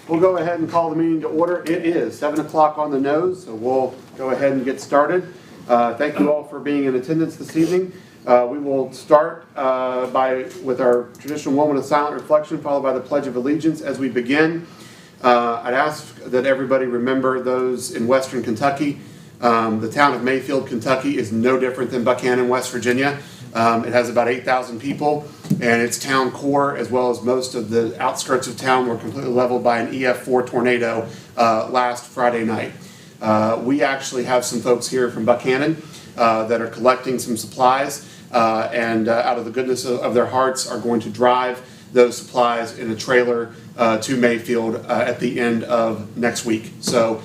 We'll go ahead and call the meeting to order. It is 7 o'clock on the nose, so we'll go ahead and get started. Thank you all for being in attendance this evening. We will start with our traditional moment of silent reflection, followed by the Pledge of Allegiance. As we begin, I'd ask that everybody remember those in Western Kentucky. The town of Mayfield, Kentucky is no different than Buckhannon, West Virginia. It has about 8,000 people, and its town core, as well as most of the outskirts of town, were completely leveled by an EF4 tornado last Friday night. We actually have some folks here from Buckhannon that are collecting some supplies, and out of the goodness of their hearts are going to drive those supplies in a trailer to Mayfield at the end of next week. So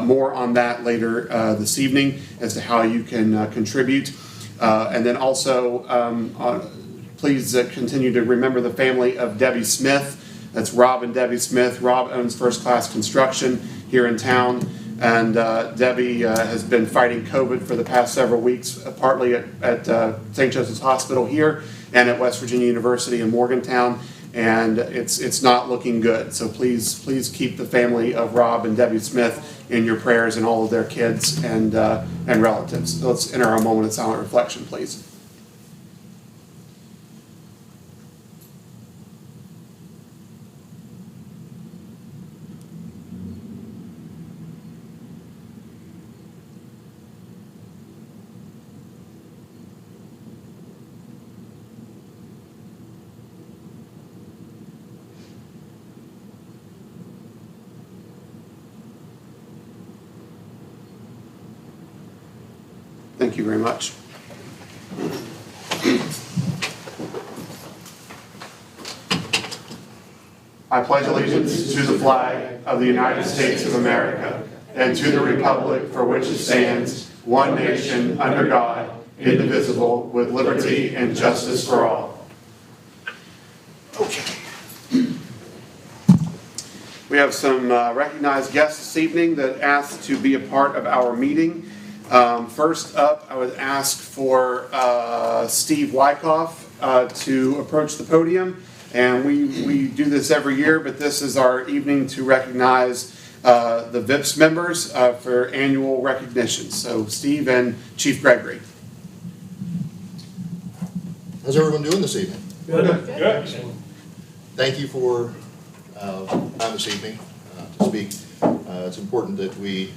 more on that later this evening as to how you can contribute. And then also, please continue to remember the family of Debbie Smith. That's Rob and Debbie Smith. Rob owns First Class Construction here in town, and Debbie has been fighting COVID for the past several weeks, partly at St. Joseph's Hospital here and at West Virginia University in Morgantown, and it's not looking good. So please keep the family of Rob and Debbie Smith in your prayers, and all of their kids and relatives. So let's enter our moment of silent reflection, please. Thank you very much. I pledge allegiance to the flag of the United States of America and to the republic for which it stands, one nation, under God, indivisible, with liberty and justice for all. Okay. We have some recognized guests this evening that asked to be a part of our meeting. First up, I would ask for Steve Wyckoff to approach the podium. And we do this every year, but this is our evening to recognize the VIPS members for annual recognition. So Steve and Chief Gregory. How's everyone doing this evening? Good. Thank you for time this evening to speak. It's important that we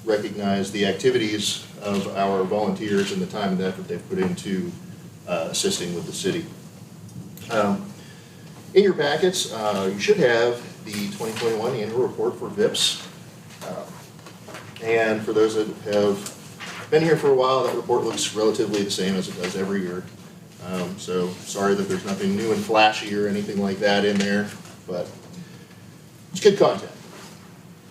recognize the activities of our volunteers and the time and effort they've put into assisting with the city. In your packets, you should have the 2021 annual report for VIPS. And for those that have been here for a while, that report looks relatively the same as it does every year. So sorry that there's nothing new and flashy or anything like that in there, but it's good content.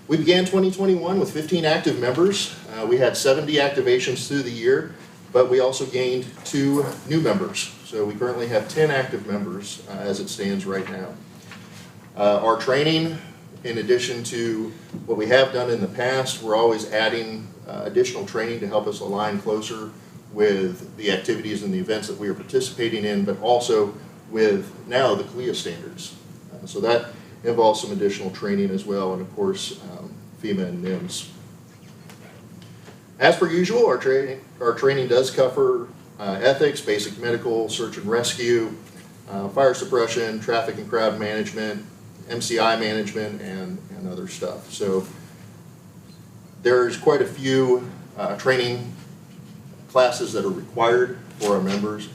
We began 2021 with 15 active members. We had 70 activations through the year, but we also gained 2 new members. So we currently have 10 active members as it stands right now. Our training, in addition to what we have done in the past, we're always adding additional training to help us align closer with the activities and the events that we are participating in, but also with now the CLIA standards. So that involves some additional training as well, and of course FEMA and NIMS. As per usual, our training does cover ethics, basic medical, search and rescue, fire suppression, traffic and crowd management, MCI management, and other stuff. So there's quite a few training classes that are required for our members.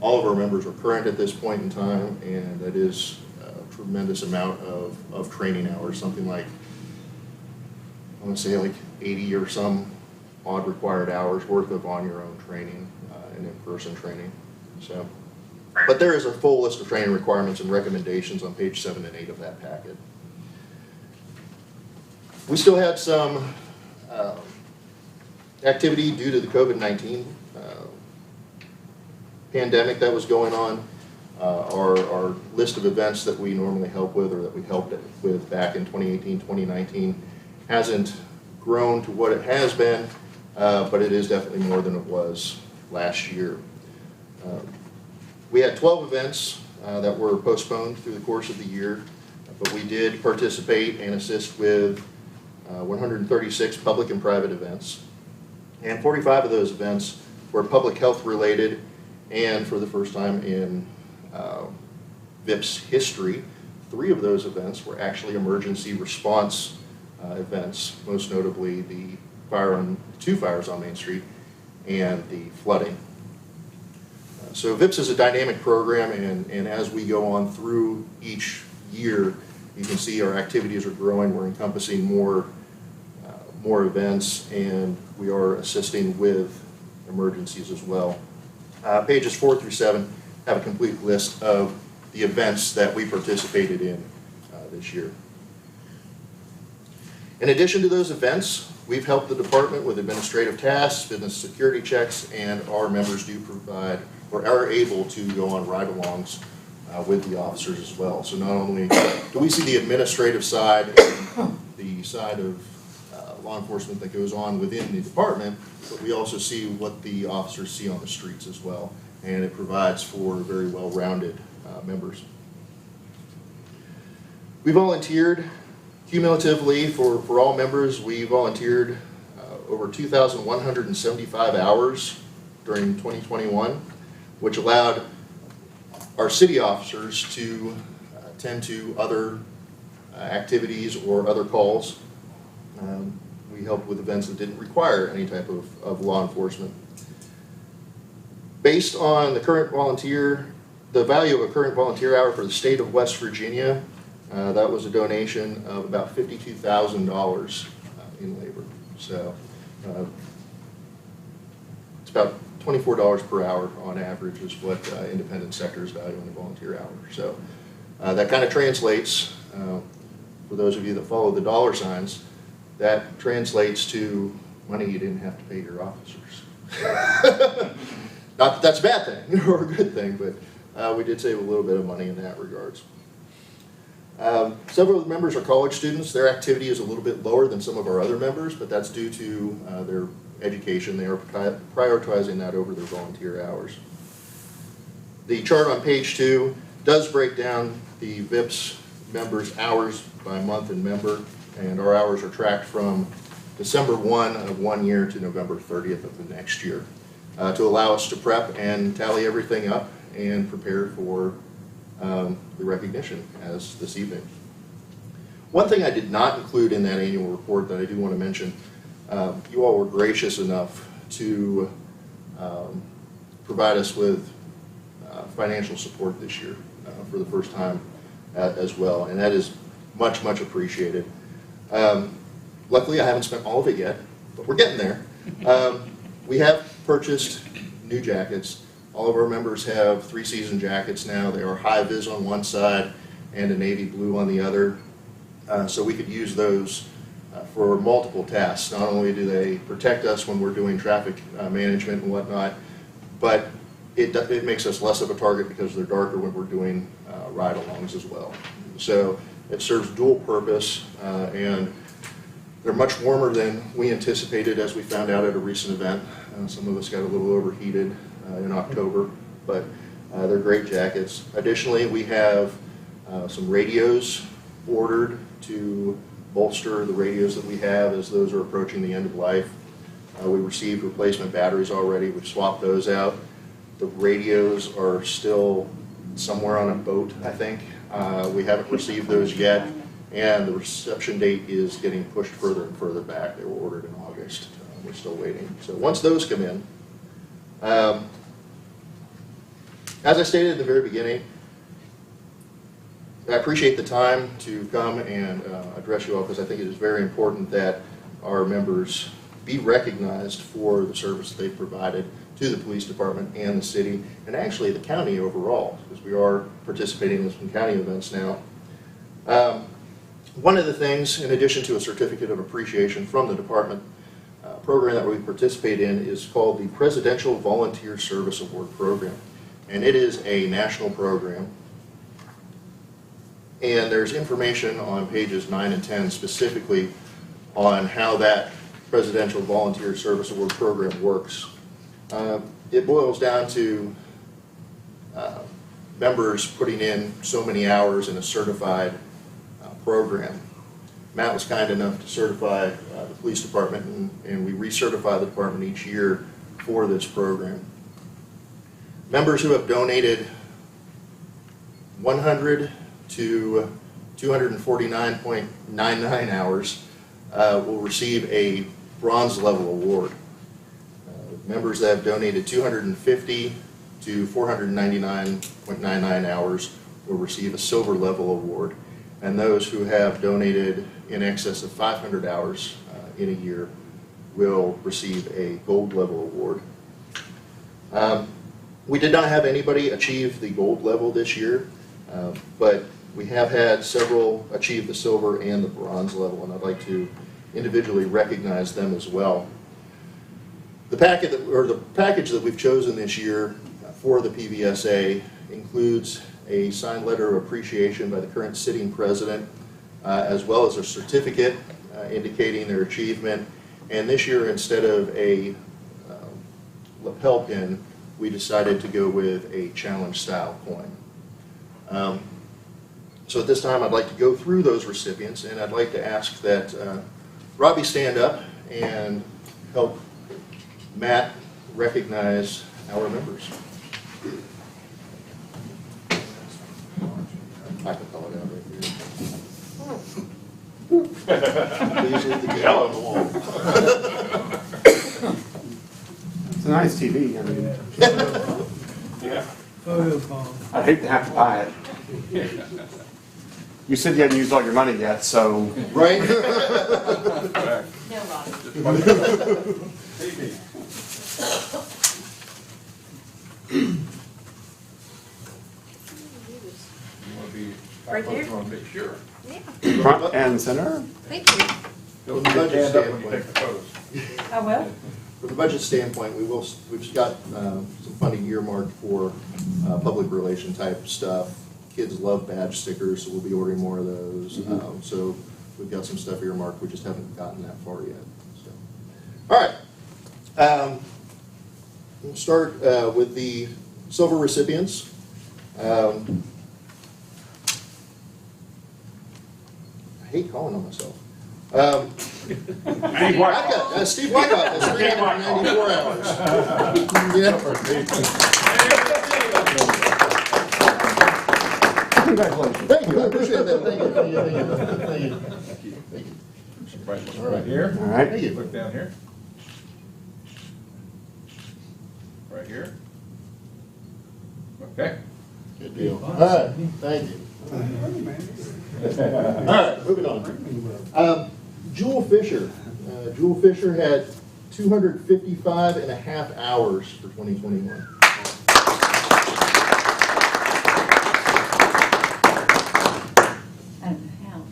All of our members are current at this point in time, and that is a tremendous amount of training hours, something like, I want to say like 80 or some odd required hours worth of on-your-own training and in-person training. So, but there is a full list of training requirements and recommendations on page 7 and 8 of that packet. We still had some activity due to the COVID-19 pandemic that was going on. Our list of events that we normally help with, or that we helped with back in 2018, 2019, hasn't grown to what it has been, but it is definitely more than it was last year. We had 12 events that were postponed through the course of the year. but we did participate and assist with 136 public and private events. And 45 of those events were public health related, and for the first time in VIP's history, 3 of those events were actually emergency response events, most notably the 2 fires on Main Street and the flooding. So VIPS is a dynamic program, and as we go on through each year, you can see our activities are growing. We're encompassing more events, and we are assisting with emergencies as well. Pages 4 through 7 have a complete list of the events that we participated in this year. In addition to those events, we've helped the department with administrative tasks, business security checks, and our members do provide or are able to go on ride-alongs with the officers as well. So not only do we see the administrative side, the side of law enforcement that goes on within the department, but we also see what the officers see on the streets as well, and it provides for very well-rounded members. We volunteered cumulatively for all members. We volunteered over 2,175 hours during 2021, which allowed our city officers to attend to other activities or other calls. We helped with events that didn't require any type of law enforcement. Based on the current the value of a current volunteer hour for the state of West Virginia, that was a donation of about $52,000 in labor. So it's about $24 per hour on average is what independent sectors value in a volunteer hour. So that kind of translates, for those of you that follow the dollar signs, that translates to money you didn't have to pay your officers. Not that that's a bad thing or a good thing, but we did save a little bit of money in that regards. Several of the members are college students. Their activity is a little bit lower than some of our other members, but that's due to their education. They are prioritizing that over their volunteer hours. The chart on page 2 does break down the VIPS members' hours by month and member, and our hours are tracked from December 1 of one year to November 30th of the next year to allow us to prep and tally everything up and prepare for the recognition as this evening. One thing I did not include in that annual report that I do want to mention, you all were gracious enough to provide us with financial support this year for the first time as well, and that is much, much appreciated. Luckily, I haven't spent all of it yet, but we're getting there. We have purchased new jackets. All of our members have 3-season jackets now. They are high-vis on one side and a navy blue on the other. So we could use those for multiple tasks. Not only do they protect us when we're doing traffic management and whatnot, but it makes us less of a target because they're darker when we're doing ride-alongs as well. So it serves dual purpose, and they're much warmer than we anticipated, as we found out at a recent event. Some of us got a little overheated in October, but they're great jackets. Additionally, we have some radios ordered to bolster the radios that we have as those are approaching the end of life. We received replacement batteries already. We've swapped those out. The radios are still somewhere on a boat, I think. We haven't received those yet, and the reception date is getting pushed further and further back. They were ordered in August. We're still waiting. So once those come in, as I stated at the very beginning, I appreciate the time to come and address you all, because I think it is very important that our members be recognized for the service they've provided to the police department and the city, and actually the county overall, because we are participating in some county events now. One of the things, in addition to a certificate of appreciation from the department, program that we participate in is called the Presidential Volunteer Service Award Program, and it is a national program. And there's information on pages 9 and 10 specifically on how that Presidential Volunteer Service Award Program works. It boils down to members putting in so many hours in a certified program. Matt was kind enough to certify the police department, and we recertify the department each year for this program. Members who have donated 100 to 249.99 hours will receive a bronze level award. Members that have donated 250 to 499.99 hours will receive a silver level award, and those who have donated in excess of 500 hours in a year will receive a gold level award. We did not have anybody achieve the gold level this year, but we have had several achieve the silver and the bronze level, and I'd like to individually recognize them as well. The package that we've chosen this year for the PVSA includes a signed letter of appreciation by the current sitting president, as well as a certificate indicating their achievement. And this year, instead of a lapel pin, we decided to go with a challenge style coin. So at this time, I'd like to go through those recipients, and I'd like to ask that Robbie stand up and help Matt recognize our members. I can call it out right here. Please leave the gale on the wall. It's a nice TV. I mean, Yeah. I'd hate to have to buy it. You said you hadn't used all your money yet, so. Right? No, Rob. Right there? Want to make sure. Yeah, Front and center? thank you. From the budget Stand up when you take standpoint, the photos. I will. from the budget standpoint, we've got some funding earmarked for public relation type stuff. Kids love badge stickers, so we'll be ordering more of those. So we've got some stuff earmarked, we just haven't gotten that far yet. So. All right. We'll start with the silver recipients. I hate calling on myself. Steve White. Steve Wyckoff has 394 hours. Yeah. Congratulations. Thank you, I appreciate that. Thank you. All right, here. All right. Thank you. Look down here. Right here. Okay. Good deal. All right, thank you. All right, moving on. Jewel Fisher. Jewel Fisher had 255 and a half hours for 2021. I don't know how.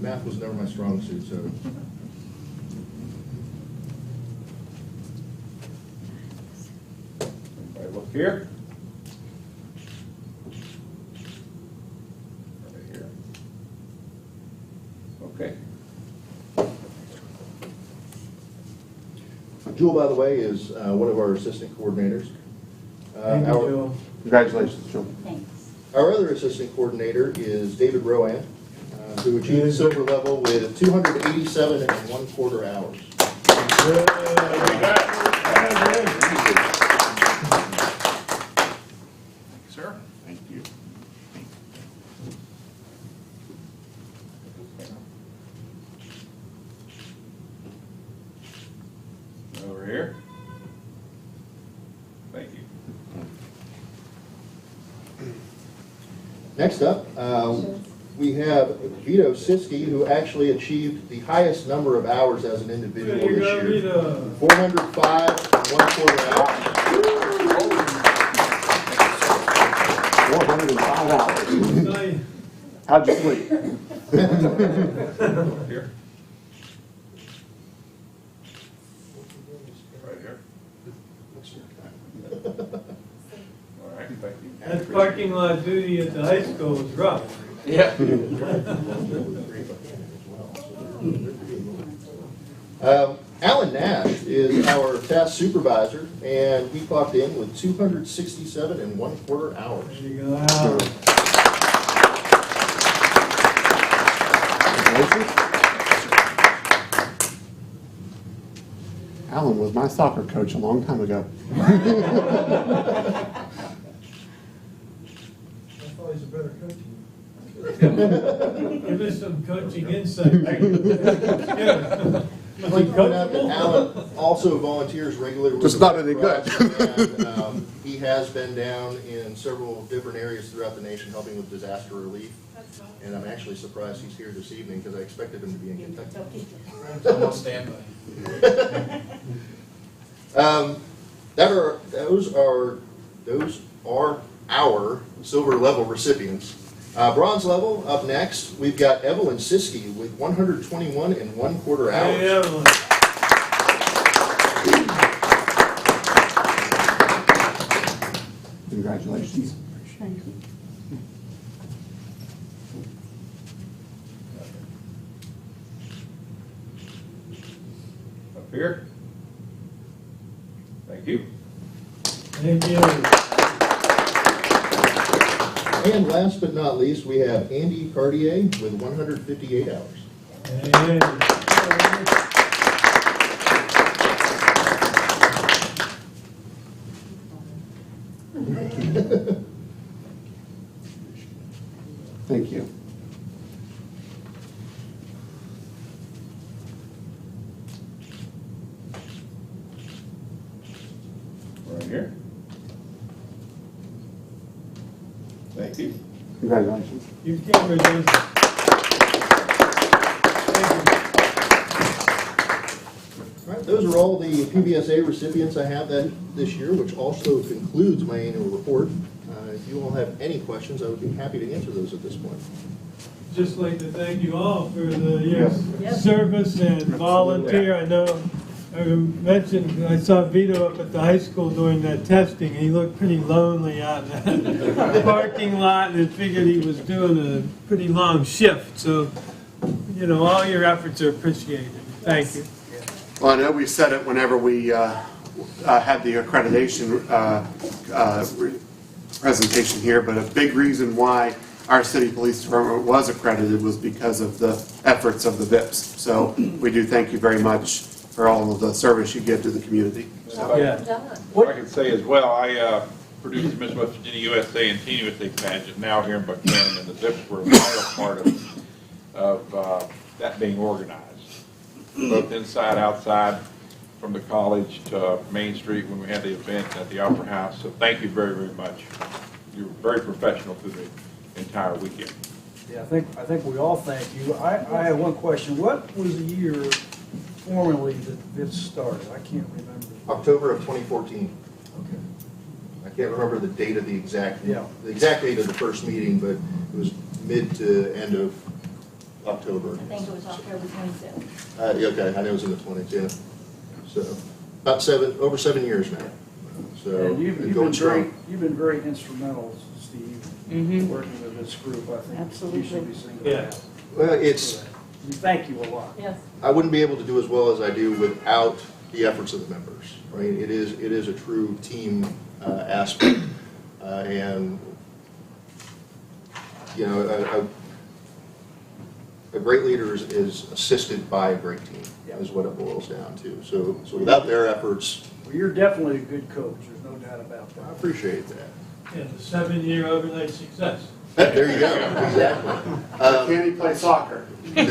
Math was never my strong suit, so. Everybody look here. Right here. Okay. Jewel, by the way, is one of our assistant coordinators. Congratulations, Joe. Thanks. Our other assistant coordinator is David Rowan, who achieved silver level with 287 and 1/4 hours. Sir? Thank you. Over here. Thank you. Next up, we have Vito Siski, who actually achieved the highest number of hours as an individual this year. 405 and 1/4 hours. 405 hours. How'd you sleep? Here. Right here. All right, thank you. That parking lot duty at the high school was rough. Yeah. Alan Nash is our task supervisor, and he clocked in with 267 and 1/4 hours. There you go. Wow. Alan was my soccer coach a long time ago. I thought he's a better coach than you. Give us some coaching insight. Yeah. I'd like to point out that Alan also volunteers regularly with Just the not Red any good. Cross, and he has been down in several different areas throughout the nation helping with disaster relief. And I'm actually surprised he's here this evening because I expected him to be in Kentucky. I'm on standby. Those are our silver level recipients. Bronze level, up next, we've got Evelyn Siskey with 121 1/4 hours. Hey, Evelyn. Congratulations. Thank you. Up here. Thank you. Thank you. And last but not least, we have Andy Cartier with 158 hours. Hey. Thank you. Right here. Thank you. Congratulations. Your camera does. All right, those are all the PBSA recipients I have this year, which also concludes my annual report. If you all have any questions, I would be happy to answer those at this point. Just like to thank you all for your Yes. service and volunteer. I know, I mentioned, I saw Vito up at the high school doing that testing. He looked pretty lonely out in the parking lot and figured he was doing a pretty long shift. So, you know, all your efforts are appreciated. Thank you. Well, I know we said it whenever we had the accreditation presentation here, but a big reason why our city police department was accredited was because of the efforts of the VIPs. So we do thank you very much for all of the service you give to the community. Yeah. What I can say as well, I produced the Miss West Virginia USA and Teen USA pageant now here in Buckhannon, and the VIPs were a vital part of that being organized, both inside, outside, from the college to Main Street when we had the event at the Opera House. So thank you very, very much. You were very professional through the entire weekend. Yeah, I think we all thank you. I have one question. What was the year formally that this started? I can't remember. October of 2014. Okay. I can't remember the date of the exact Yeah. date of the first meeting, but it was mid to end of October. I think it was October 27th. Okay, I know it was in the 20s, yeah. So about over 7 years now. So And you've going been strong. very instrumental, Steve, working with this group. I think Absolutely. you should be singled Yeah. out. Well, for it's that. And thank you a lot. Yes. I wouldn't be able to do as well as I do without the efforts of the members. Right? It is a true team aspect, and you know, a great leader is assisted by a great team. Yeah. Is what it boils down to. So without their efforts, Well, you're definitely a good coach. There's no doubt about I that. appreciate that. And the 7-year overnight success. There you go. Exactly. Can he play soccer? No.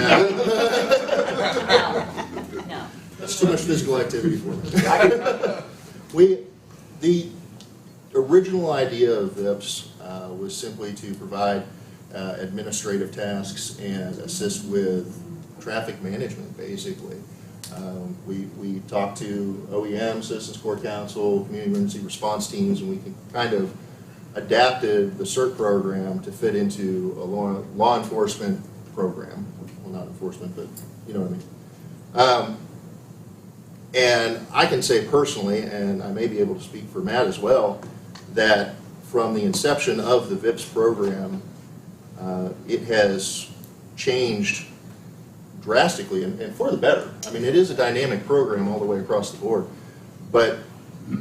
No. That's too much physical activity for me. The original idea of VIPS was simply to provide administrative tasks and assist with traffic management, basically. We talked to OEM, Citizens Court Council, Community Emergency Response Teams, and we kind of adapted the CERT program to fit into a law enforcement program. Well, not enforcement, but you know what I mean. And I can say personally, and I may be able to speak for Matt as well, that from the inception of the VIPS program, it has changed drastically and for the better. I mean, it is a dynamic program all the way across the board, but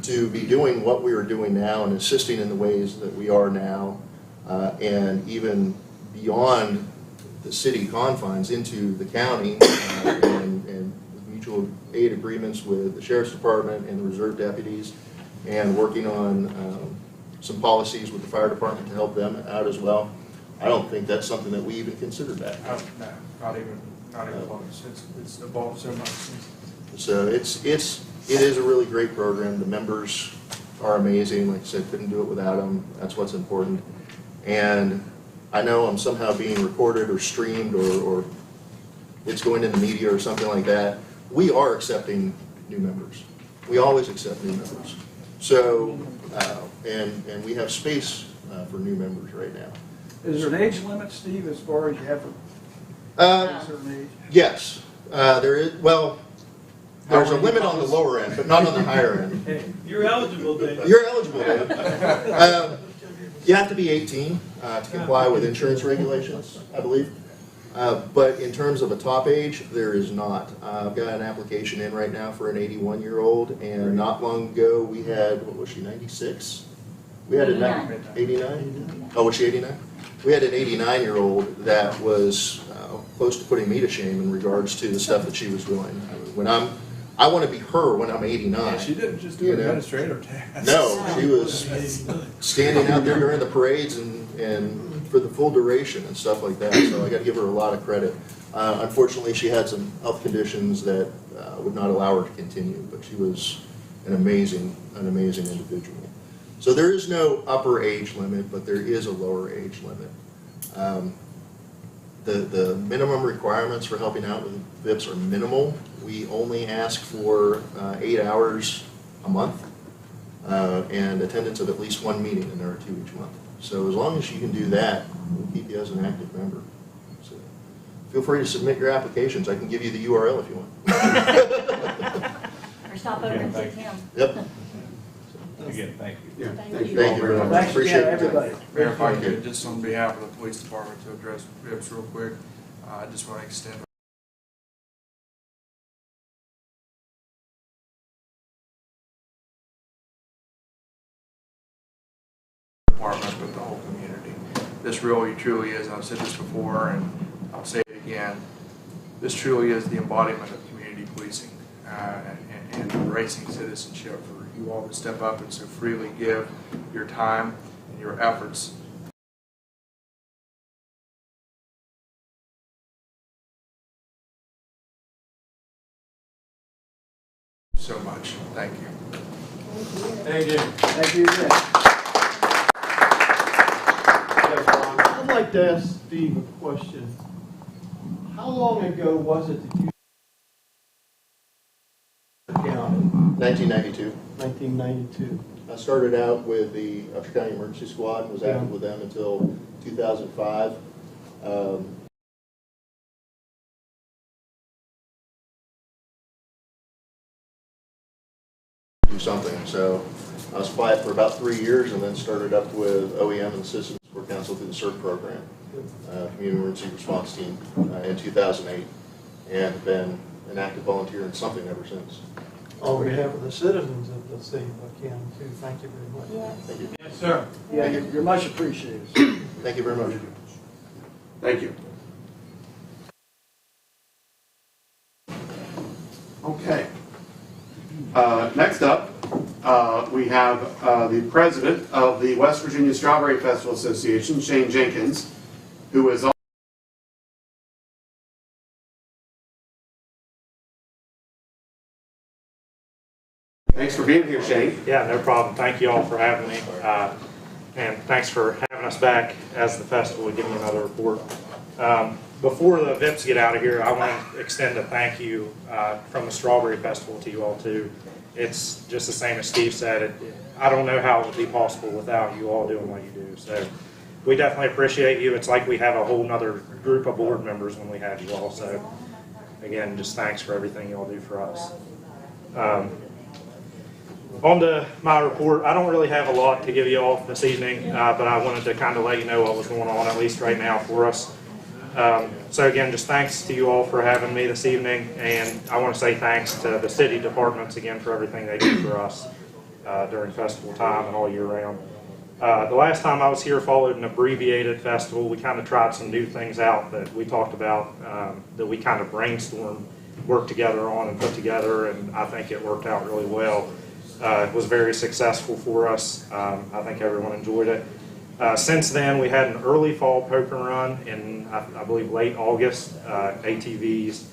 to be doing what we are doing now and assisting in the ways that we are now, and even beyond the city confines into the county and mutual aid agreements with the Sheriff's Department and the Reserve deputies, and working on some policies with the Fire Department to help them out as well. I don't think that's something that we even considered back then. No, not even close. It's evolved so much since. So it is a really great program. The members are amazing. Like I said, couldn't do it without them. That's what's important. And I know I'm somehow being recorded or streamed or it's going in the media or something like that. We are accepting new members. We always accept new members. So, and we have space for new members right now. Is there an age limit, Steve, as far as you have to Uh, a certain age? yes, there is. Well, there's a limit on the lower end, but not on the higher end. Hey, you're eligible, Dave. You're eligible, Dave. You have to be 18 to comply with insurance regulations, I believe. But in terms of a top age, there is not. I've got an application in right now for an 81-year-old, and not long ago we had, what was she, 96? We had a 89? Oh, was she 89? We had an 89-year-old that was close to putting me to shame in regards to the stuff that she was doing. When I want to be her when I'm 89. Yeah, she didn't just do administrative tasks. No, she was standing out there during the parades and for the full duration and stuff like that. So I got to give her a lot of credit. Unfortunately, she had some health conditions that would not allow her to continue, but she was an amazing individual. So there is no upper age limit, but there is a lower age limit. The minimum requirements for helping out with VIPs are minimal. We only ask for 8 hours a month and attendance of at least one meeting, and there are 2 each month. So as long as you can do that, we'll keep you as an active member. So feel free to submit your applications. I can give you the URL if you want. Or stop over and see Tim. Yep. Again, thank you. Yeah, Thank thank you. you all Thank you very very much. much. Thanks Appreciate again, your time. everybody. Mayor, if I could, just on behalf of the police department to address VIPs real quick, I just want to extend department, but the whole community. This really, truly is, and I've said this before, and I'll say it again, this truly is the embodiment of community policing and embracing citizenship for you all to step up and so freely give your time and your efforts so much. Thank you. Thank you. Thank you again. I'd like to ask Steve a question. How long ago was it that you counted? 1992. 1992. I started out with the Upshur County Emergency Squad and was active with them until 2005. Do something. So I was quiet for about 3 years and then started up with OEM and the Citizen Support Council through the CERT program, Community Emergency Response Team, in 2008, and have been an active volunteer in something ever since. On behalf of the citizens of the city of Buckhannon, too, thank you very much. Yes. Thank you. Yes, sir. Yeah, you're much appreciated. Thank you very much. Thank you. Okay. Next up, we have the president of the West Virginia Strawberry Festival Association, Shane Jenkins, who is Thanks for being here, Shane. Yeah, no problem. Thank you all for having me. And thanks for having us back as the festival to give me another report. Before the VIPs get out of here, I want to extend a thank you from the Strawberry Festival to you all too. It's just the same as Steve said. I don't know how it would be possible without you all doing what you do. So we definitely appreciate you. It's like we have a whole nother group of board members when we have you all. So again, just thanks for everything you all do for us. On to my report, I don't really have a lot to give you all this evening, but I wanted to kind of let you know what was going on, at least right now for us. So again, just thanks to you all for having me this evening, and I want to say thanks to the city departments again for everything they do for us during festival time and all year round. The last time I was here followed an abbreviated festival. We kind of tried some new things out that we talked about, that we kind of brainstormed worked together on and put together, and I think it worked out really well. It was very successful for us. I think everyone enjoyed it. Since then, we had an early fall poker run in, I believe, late August, ATVs,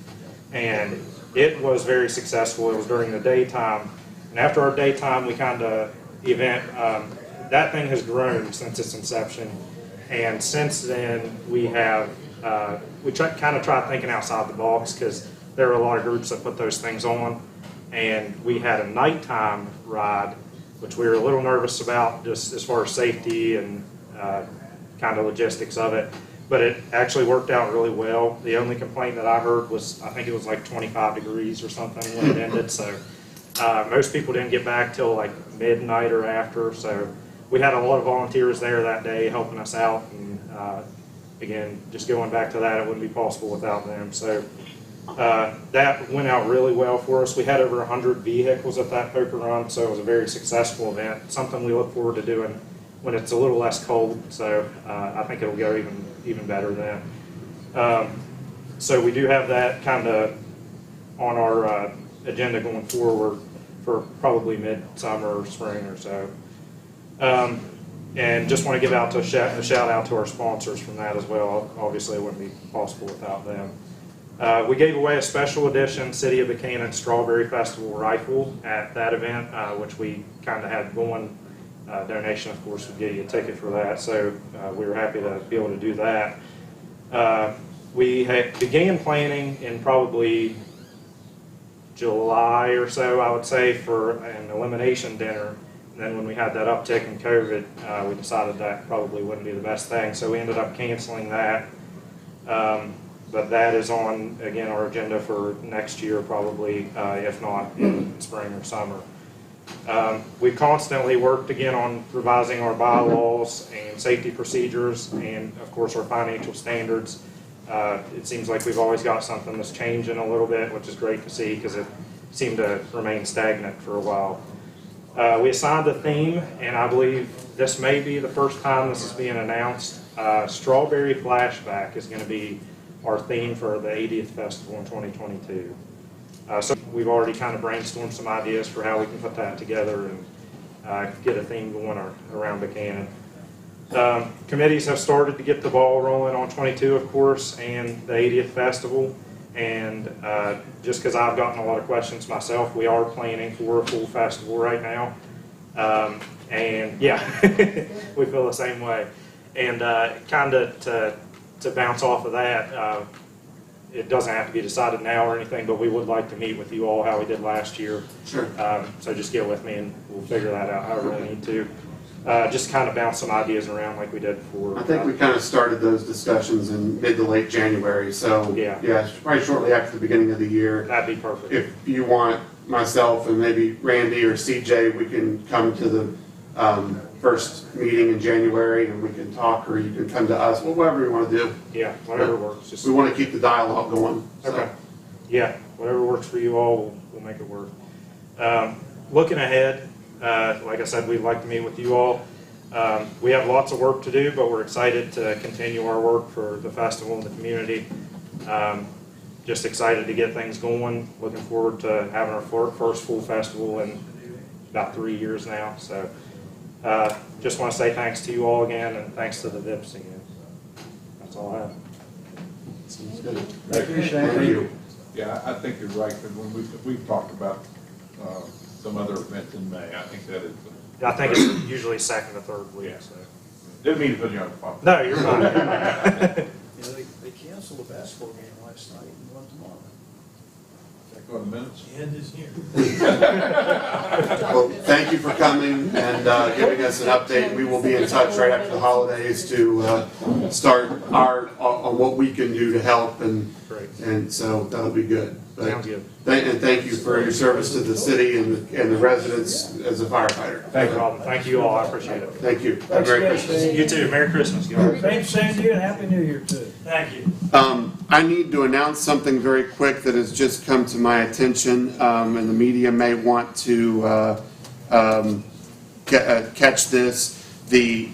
and it was very successful. It was during the daytime, and after our daytime event, that thing has grown since its inception, and since then we have kind of tried thinking outside the box, because there are a lot of groups that put those things on, and we had a nighttime ride, which we were a little nervous about just as far as safety and kind of logistics of it, but it actually worked out really well. The only complaint that I heard was, I think it was like 25 degrees or something when it ended, so most people didn't get back till like midnight or after, so we had a lot of volunteers there that day helping us out, and again, just going back to that, it wouldn't be possible without them. So that went out really well for us. We had over 100 vehicles at that poker run, so it was a very successful event, something we look forward to doing when it's a little less cold, so I think it'll go even better then. So we do have that kind of on our agenda going forward for probably mid-summer or spring or so. And just want to give out a shout out to our sponsors from that as well. Obviously, it wouldn't be possible without them. We gave away a special edition City of Buckhannon Strawberry Festival rifle at that event, which we kind of had going. Donation, of course, would get you a ticket for that, so we were happy to be able to do that. We began planning in probably July or so, I would say, for an elimination dinner. And then when we had that uptick in COVID, we decided that probably wouldn't be the best thing, so we ended up canceling that. But that is on, again, our agenda for next year probably, if not in spring or summer. We constantly worked again on revising our bylaws and safety procedures and, of course, our financial standards. It seems like we've always got something that's changing a little bit, which is great to see because it seemed to remain stagnant for a while. We assigned a theme, and I believe this may be the first time this is being announced. Strawberry Flashback is going to be our theme for the 80th Festival in 2022. So we've already kind of brainstormed some ideas for how we can put that together and get a theme going around Buckhannon. Committees have started to get the ball rolling on 22, of course, and the 80th Festival. And just because I've gotten a lot of questions myself, we are planning for a full festival right now. And yeah, we feel the same way. And kind of to bounce off of that, it doesn't have to be decided now or anything, but we would like to meet with you all how we did last year. Sure. So just get with me and we'll figure that out however we need to. Just kind of bounce some ideas around like we did before. I think we kind of started those discussions in mid to late January, so yeah, probably shortly after the beginning of the year. That'd be perfect. If you want myself and maybe Randy or CJ, we can come to the first meeting in January and we can talk, or you can come to us, whatever you want to do. Yeah, whatever works. Just we want to keep the dialogue going. So. Okay. Yeah, whatever works for you all, we'll make it work. Looking ahead, like I said, we'd like to meet with you all. We have lots of work to do, but we're excited to continue our work for the festival and the community. Just excited to get things going. Looking forward to having our first full festival in about 3 years now. So just want to say thanks to you all again, and thanks to the VIPs again. That's all I have. Sounds good. Thank you. Yeah, I think you're right, because when we've talked about some other events in May, I think that is. I think it's usually second or third week. Yeah. So. Didn't mean to put you on the spot. No, you're fine. You're fine. Yeah, they canceled the basketball game last night and one tomorrow. Go to minutes. The end is here. Well, thank you for coming and giving us an update. We will be in touch right after the holidays to start on what we can do to help, and so that'll be good. But Sounds good. And thank you for your service to the city and the residents as a firefighter. No problem. Thank you all. I appreciate it. Thank you. Have a Merry Christmas. You too. Merry Christmas, guys. Same to you, and Happy New Year, too. Thank you. I need to announce something very quick that has just come to my attention, and the media may want to catch this. The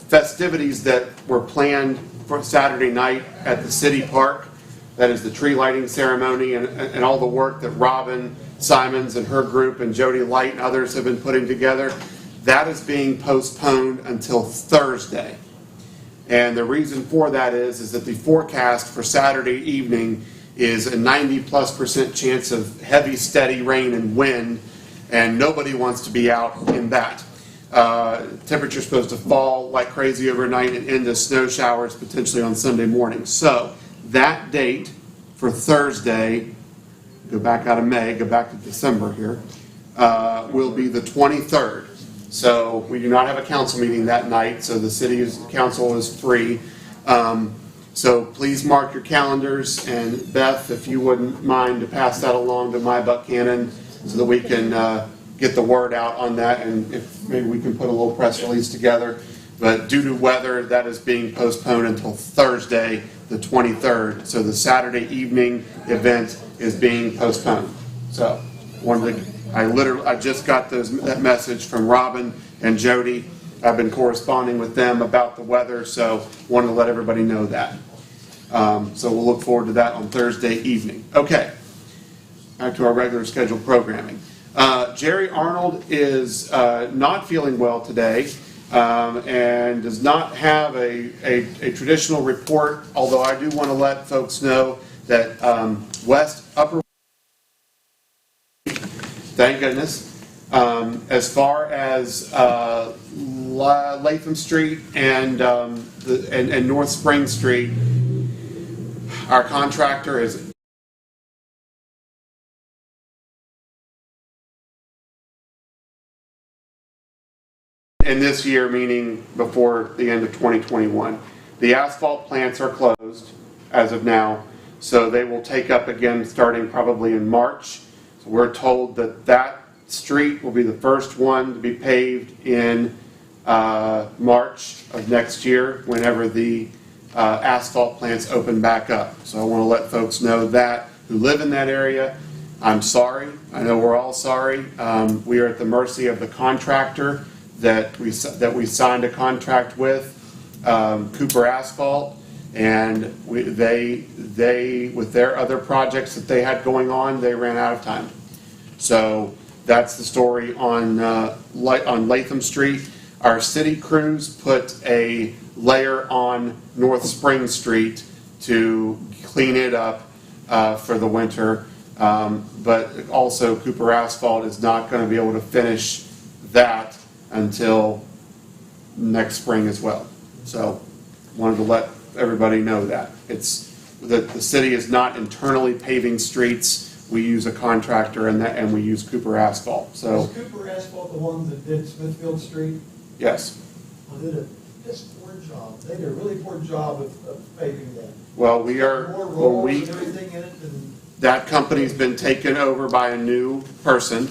festivities that were planned for Saturday night at the city park That is the tree lighting ceremony and all the work that Robin Simons and her group and Jody Light and others have been putting together. That is being postponed until Thursday. And the reason for that is that the forecast for Saturday evening is a 90+% chance of heavy, steady rain and wind, and nobody wants to be out in that. Temperature's supposed to fall like crazy overnight and into snow showers potentially on Sunday morning. So that date for Thursday, go back out of May, go back to December here, will be the 23rd. So we do not have a council meeting that night, so the city council is free. So please mark your calendars, and Beth, if you wouldn't mind to pass that along to my Buckhannon so that we can get the word out on that, and if maybe we can put a little press release together. But due to weather, that is being postponed until Thursday, the 23rd. So the Saturday evening event is being postponed. So I just got that message from Robin and Jody. I've been corresponding with them about the weather, so wanted to let everybody know that. So we'll look forward to that on Thursday evening. Okay, back to our regular scheduled programming. Jerry Arnold is not feeling well today and does not have a traditional report, although I do want to let folks know that Upper, thank goodness, as far as Latham Street and North Spring Street, our contractor is in this year, meaning before the end of 2021. The asphalt plants are closed as of now, so they will take up again starting probably in March. So we're told that street will be the first one to be paved in March of next year, whenever the asphalt plants open back up. So I want to let folks know that who live in that area. I'm sorry. I know we're all sorry. We are at the mercy of the contractor that we signed a contract with, Cooper Asphalt, and they with their other projects that they had going on, they ran out of time. So that's the story on Latham Street. Our city crews put a layer on North Spring Street to clean it up for the winter, but also Cooper Asphalt is not going to be able to finish that until next spring as well. So wanted to let everybody know that. The city is not internally paving streets. We use a contractor and we use Cooper Asphalt. So is Cooper Asphalt the one that did Smithfield Street? yes. Well, they did a poor job. They did a really poor job of paving that. Well, More rolls and everything in it. that company's been taken over by a new person,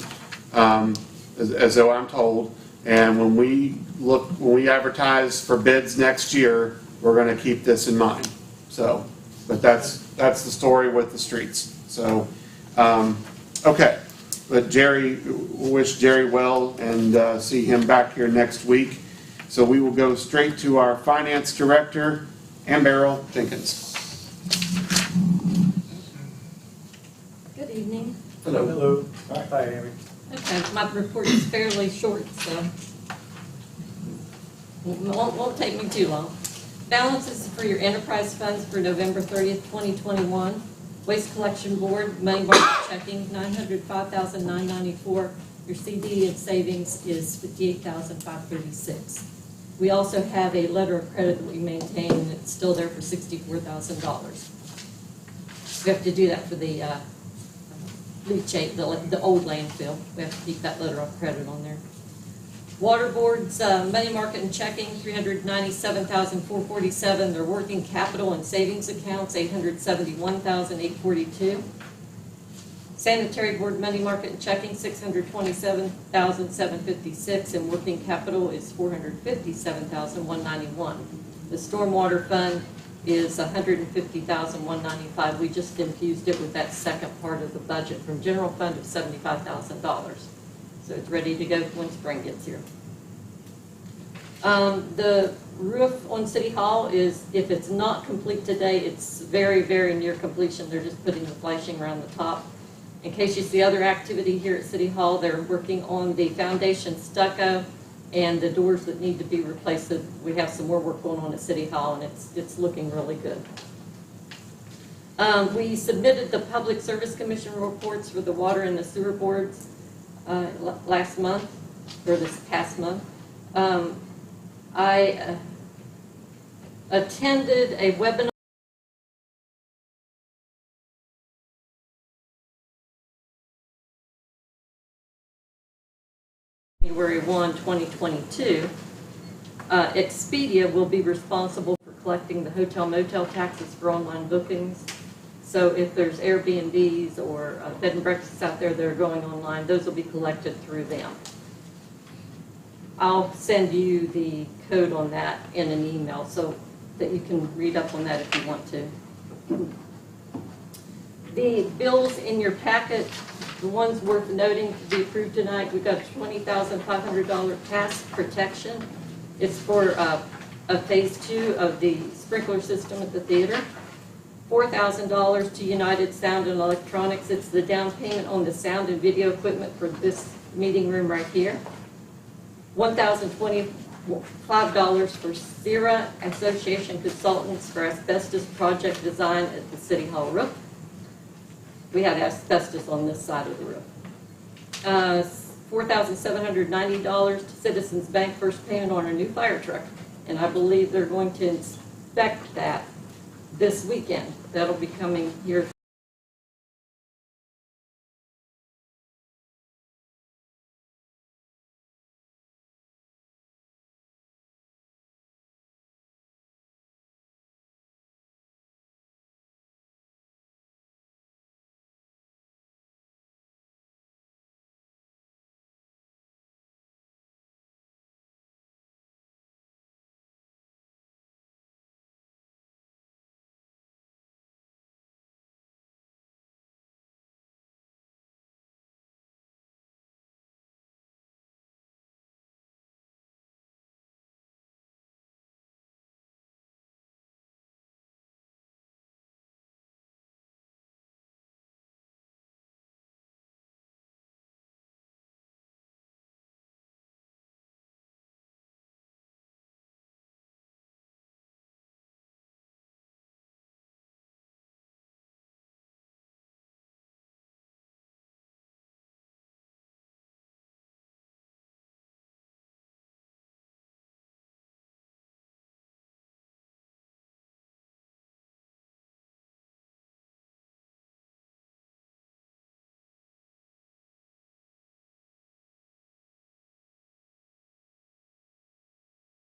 as though I'm told. And when we advertise for bids next year, we're going to keep this in mind. So, but that's the story with the streets. So, okay. But wish Jerry well and see him back here next week. So we will go straight to our finance director, Beryl Jenkins. Good evening. Hello. Hello. Hi, Amy. Okay, my report is fairly short, so won't take me too long. Balances for your enterprise funds for November 30th, 2021. Waste Collection Board, money market checking, $905,994. Your CD and savings is $58,536. We also have a letter of credit that we maintain, and it's still there for $64,000. We have to do that for the leachate, the old landfill. We have to keep that letter of credit on there. Water Board's money market and checking, $397,447. Their working capital and savings accounts, $871,842. Sanitary Board money market and checking, $627,756, and working capital is $457,191. The Stormwater Fund is $150,195. We just infused it with that second part of the budget from general fund of $75,000. So it's ready to go when spring gets here. The roof on City Hall is, if it's not complete today, it's very, very near completion. They're just putting the flashing around the top. In case you see other activity here at City Hall, they're working on the foundation stucco and the doors that need to be replaced. So we have some more work going on at City Hall, and it's looking really good. We submitted the Public Service Commission reports for the water and the sewer boards last month, or this past month. I attended a webinar January 1, 2022. Expedia will be responsible for collecting the hotel motel taxes for online bookings. So if there's Airbnbs or bed and breakfasts out there that are going online, those will be collected through them. I'll send you the code on that in an email so that you can read up on that if you want to. The bills in your packet, the ones worth noting to be approved tonight, we've got $20,500 past protection. It's for a phase 2 of the sprinkler system at the theater. $4,000 to United Sound and Electronics. It's the down payment on the sound and video equipment for this meeting room right here. $1,025 for Sierra Association Consultants for asbestos project design at the City Hall roof. We have asbestos on this side of the roof. $4,790 to Citizens Bank first payment on a new fire truck. And I believe they're going to inspect that this weekend. That'll be coming here